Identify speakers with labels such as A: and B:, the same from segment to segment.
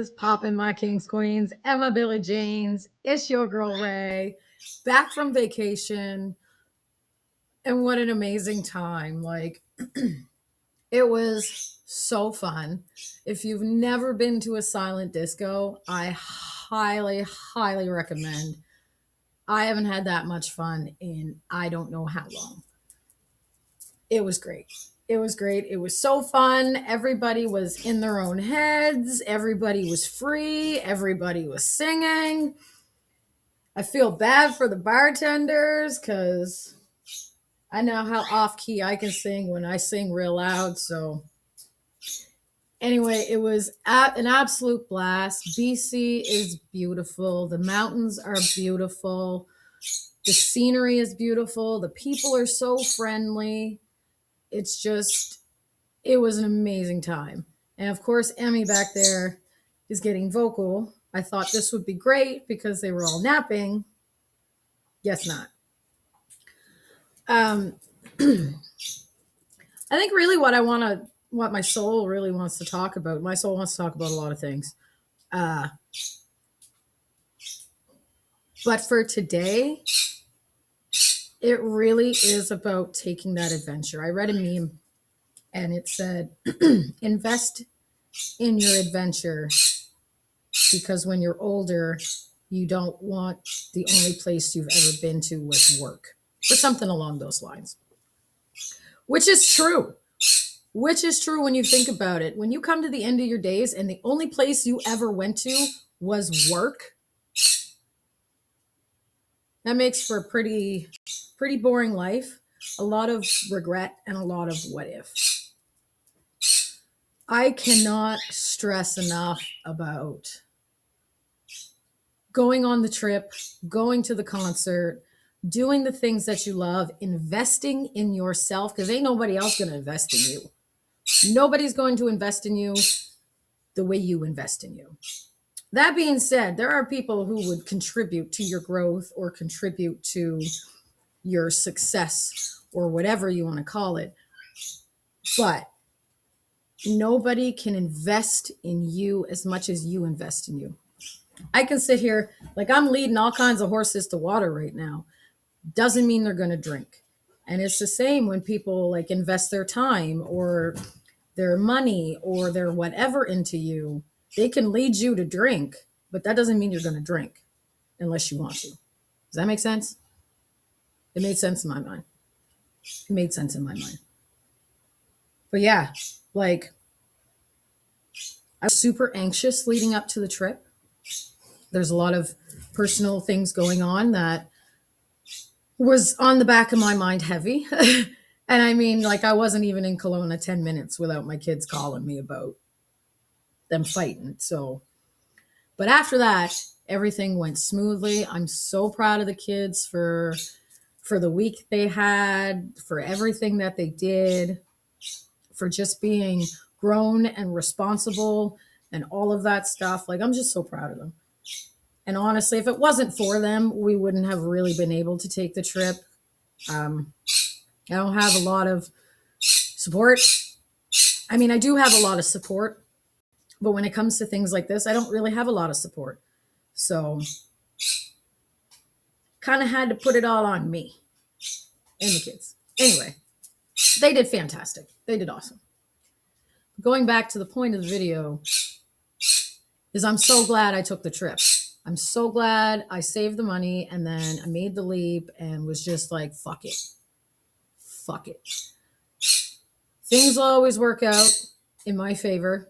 A: is poppin', my kings, queens, Emma, Billy Janes? It's your girl Ray, back from vacation, and what an amazing time! Like, it was so fun. If you've never been to a silent disco, I highly, highly recommend. I haven't had that much fun in I don't know how long. It was great. It was great. It was so fun. Everybody was in their own heads. Everybody was free. Everybody was singing. I feel bad for the bartenders because I know how off key I can sing when I sing real loud. So, anyway, it was an absolute blast. BC is beautiful. The mountains are beautiful. The scenery is beautiful. The people are so friendly. It's just, it was an amazing time. And of course, Emmy back there is getting vocal. I thought this would be great because they were all napping. Guess not. I think really what my soul really wants to talk about, my soul wants to talk about a lot of things. But for today, it really is about taking that adventure. I read a meme and it said, invest in your adventure because when you're older, you don't want the only place you've ever been to was work, or something along those lines. Which is true. Which is true when you think about it. When you come to the end of your days and the only place you ever went to was work, that makes for a pretty boring life, a lot of regret, and a lot of what if. I cannot stress enough about going on the trip, going to the concert, doing the things that you love, investing in yourself, because ain't nobody else going to invest in you. Nobody's going to invest in you the way you invest in you. That being said, there are people who would contribute to your growth or contribute to your success or whatever you want to call it. But nobody can invest in you as much as you invest in you. I can sit here, like I'm leading all kinds of horses to water right now. Doesn't mean they're going to drink. And it's the same when people like invest their time or their money or their whatever into you. They can lead you to drink, but that doesn't mean you're going to drink unless you want to. Does that make sense? It made sense in my mind. It made sense in my mind. But yeah, like I was super anxious leading up to the trip. There's a lot of personal things going on that was on the back of my mind heavy. And I mean, like I wasn't even in Kelowna 10 minutes without my kids calling me about them fighting. So, but after that, everything went smoothly. I'm so proud of the kids for the week they had, for everything that they did, for just being grown and responsible and all of that stuff. Like, I'm just so proud of them. And honestly, if it wasn't for them, we wouldn't have really been able to take the trip. I don't have a lot of support. I mean, I do have a lot of support, but when it comes to things like this, I don't really have a lot of support. So kind of had to put it all on me and the kids. Anyway, they did fantastic. They did awesome. Going back to the point of the video is I'm so glad I took the trip. I'm so glad I saved the money and then I made the leap and was just like, fuck it. Fuck it. Things will always work out in my favor.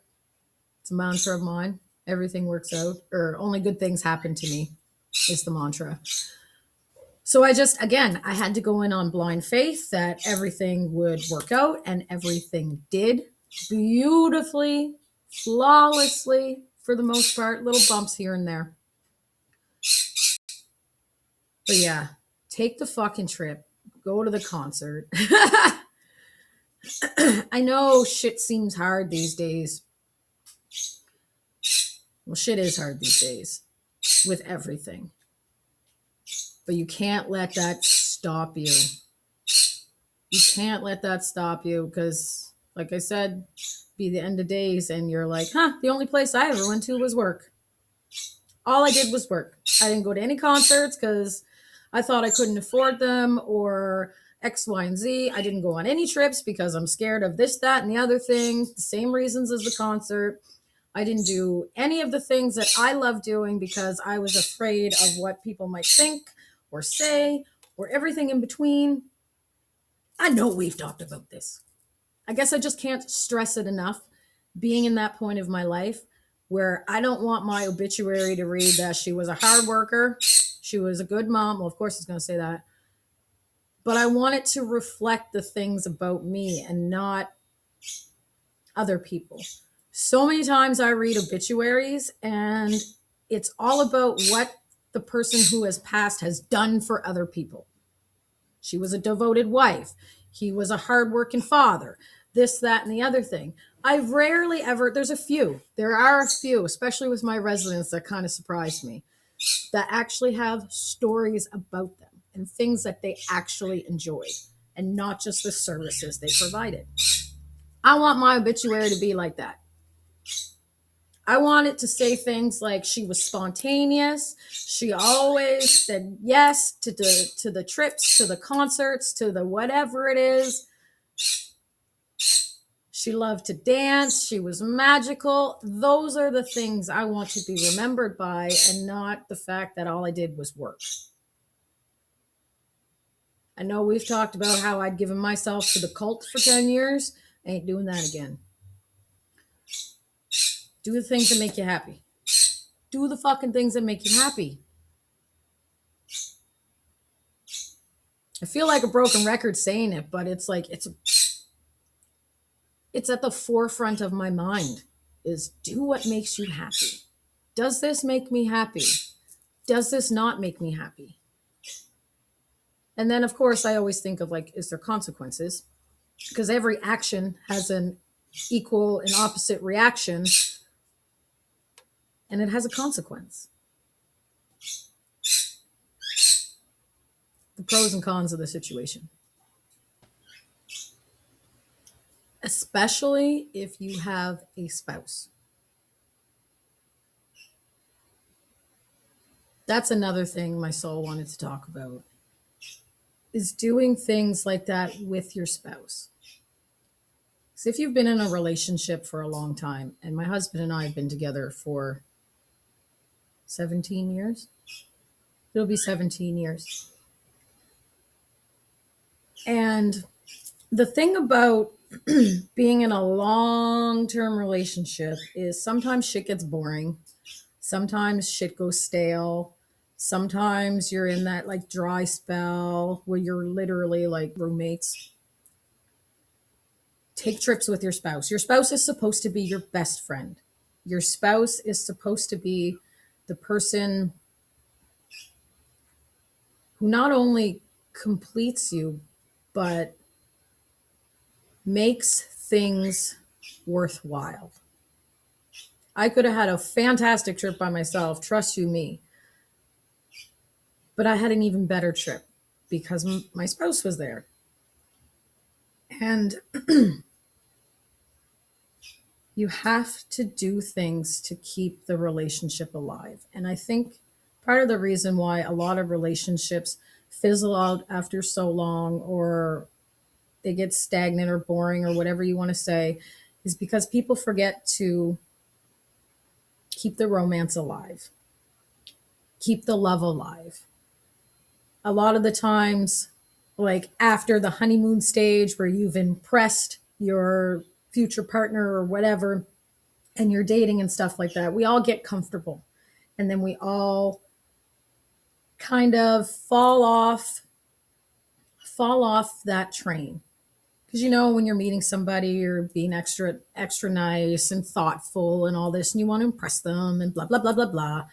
A: It's a mantra of mine. Everything works out, or only good things happen to me is the mantra. So I had to go in on blind faith that everything would work out, and everything did beautifully, flawlessly for the most part, little bumps here and there. But yeah, take the fucking trip, go to the concert. I know shit seems hard these days. Well, shit is hard these days with everything. But you can't let that stop you. You can't let that stop you because, like I said be the end of days and you're like, the only place I ever went to was work. All I did was work. I didn't go to any concerts because I thought I couldn't afford them or X, Y, and Z. I didn't go on any trips because I'm scared of this, that, and the other thing. The same reasons as the concert. I didn't do any of the things that I love doing because I was afraid of what people might think or say or everything in between. I know we've talked about this. I guess I just can't stress it enough being in that point of my life where I don't want my obituary to read that she was a hard worker, she was a good mom. Well, of course it's going to say that. But I want it to reflect the things about me and not other people. So many times I read obituaries and it's all about what the person who has passed has done for other people. She was a devoted wife. He was a hardworking father. This, that, and the other thing. I've rarely ever, there are a few, especially with my residents that kind of surprised me, that actually have stories about them and things that they actually enjoyed and not just the services they provided. I want my obituary to be like that. I want it to say things like she was spontaneous. She always said yes to the trips, to the concerts, to the whatever it is. She loved to dance. She was magical. Those are the things I want to be remembered by and not the fact that all I did was work. I know we've talked about how I'd given myself to the cult for 10 years. I ain't doing that again. Do the things that make you happy. Do the fucking things that make you happy. I feel like a broken record saying it, but it's like it's at the forefront of my mind is do what makes you happy. Does this make me happy? Does this not make me happy? And then, of course, I always think of like, is there consequences? Because every action has an equal and opposite reaction, and it has a consequence. The pros and cons of the situation. Especially if you have a spouse. That's another thing my soul wanted to talk about, is doing things like that with your spouse. So if you've been in a relationship for a long time, and my husband and I have been together for 17 years, it'll be 17 years. And the thing about being in a long-term relationship is sometimes shit gets boring. Sometimes shit goes stale. Sometimes you're in that like dry spell where you're literally like roommates. Take trips with your spouse. Your spouse is supposed to be your best friend. Your spouse is supposed to be the person who not only completes you, but makes things worthwhile. I could have had a fantastic trip by myself, trust you me. But I had an even better trip because my spouse was there. And you have to do things to keep the relationship alive. And I think part of the reason why a lot of relationships fizzle out after so long, or they get stagnant or boring or whatever you want to say, is because people forget to keep the romance alive, keep the love alive. A lot of the times, like after the honeymoon stage where you've impressed your future partner or whatever, and you're dating and stuff like that, we all get comfortable. And then we all kind of fall off that train. Because, you know, when you're meeting somebody, you're being extra nice and thoughtful and all this, and you want to impress them and blah, blah, blah, blah, blah.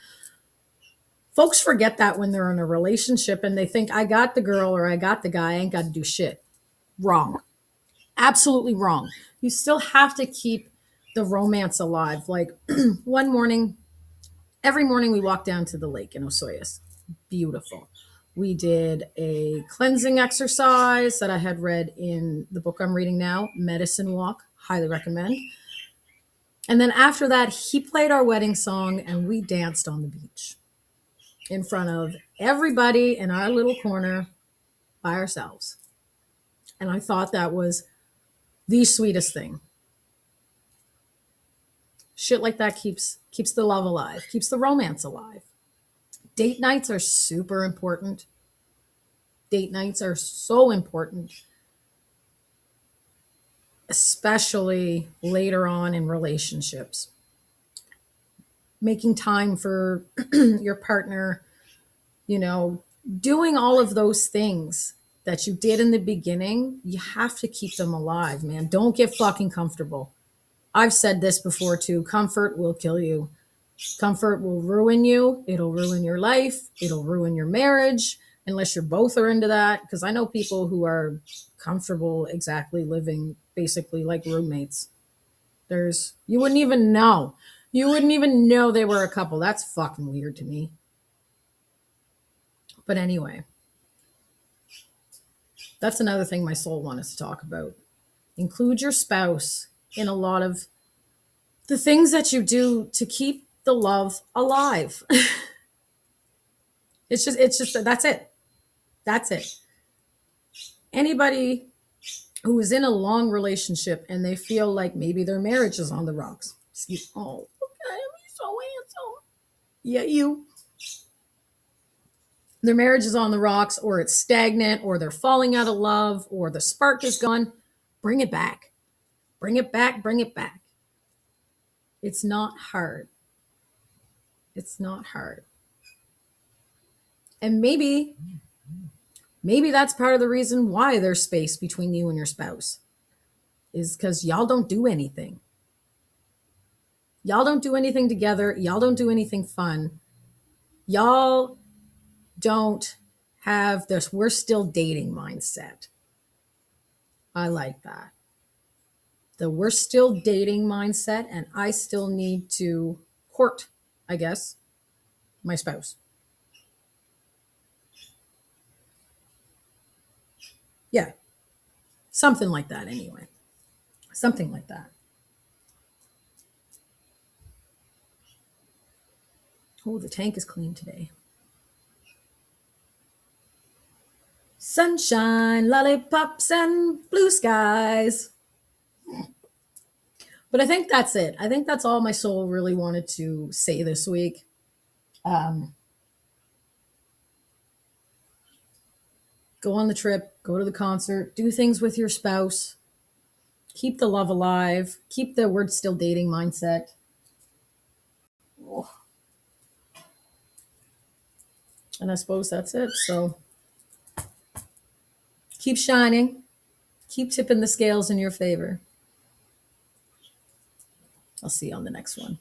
A: Folks forget that when they're in a relationship and they think, I got the girl or I got the guy, I ain't got to do shit. Wrong. Absolutely wrong. You still have to keep the romance alive. Like every morning we walk down to the lake in Osoyoos. Beautiful. We did a cleansing exercise that I had read in the book I'm reading now, Medicine Walk. Highly recommend. And then after that, he played our wedding song and we danced on the beach in front of everybody in our little corner by ourselves. And I thought that was the sweetest thing. Shit like that keeps the love alive, keeps the romance alive. Date nights are super important. Date nights are so important, especially later on in relationships. Making time for your partner, you know, doing all of those things that you did in the beginning, you have to keep them alive, man. Don't get fucking comfortable. I've said this before too. Comfort will kill you. Comfort will ruin you. It'll ruin your life. It'll ruin your marriage, unless you're both are into that. Because I know people who are comfortable exactly living basically like roommates. You wouldn't even know. You wouldn't even know they were a couple. That's fucking weird to me. But anyway, that's another thing my soul wanted to talk about. Include your spouse in a lot of the things that you do to keep the love alive. It's just that's it. That's it. Anybody who is in a long relationship and they feel like maybe their marriage is on the rocks. Oh, okay, he's so handsome. Yeah, you. Their marriage is on the rocks, or it's stagnant, or they're falling out of love, or the spark is gone. Bring it back. Bring it back. Bring it back. It's not hard. It's not hard. And maybe that's part of the reason why there's space between you and your spouse, is because y'all don't do anything. Y'all don't do anything together. Y'all don't do anything fun. Y'all don't have this we're still dating mindset. I like that. The we're still dating mindset, and I still need to court, I guess, my spouse. Yeah, something like that anyway. Something like that. Oh, the tank is clean today. Sunshine, lollipops, and blue skies. But I think that's it. I think that's all my soul really wanted to say this week. Um, go on the trip, go to the concert, do things with your spouse, keep the love alive, keep the we're still dating mindset. And I suppose that's it. So keep shining, keep tipping the scales in your favor. I'll see you on the next one.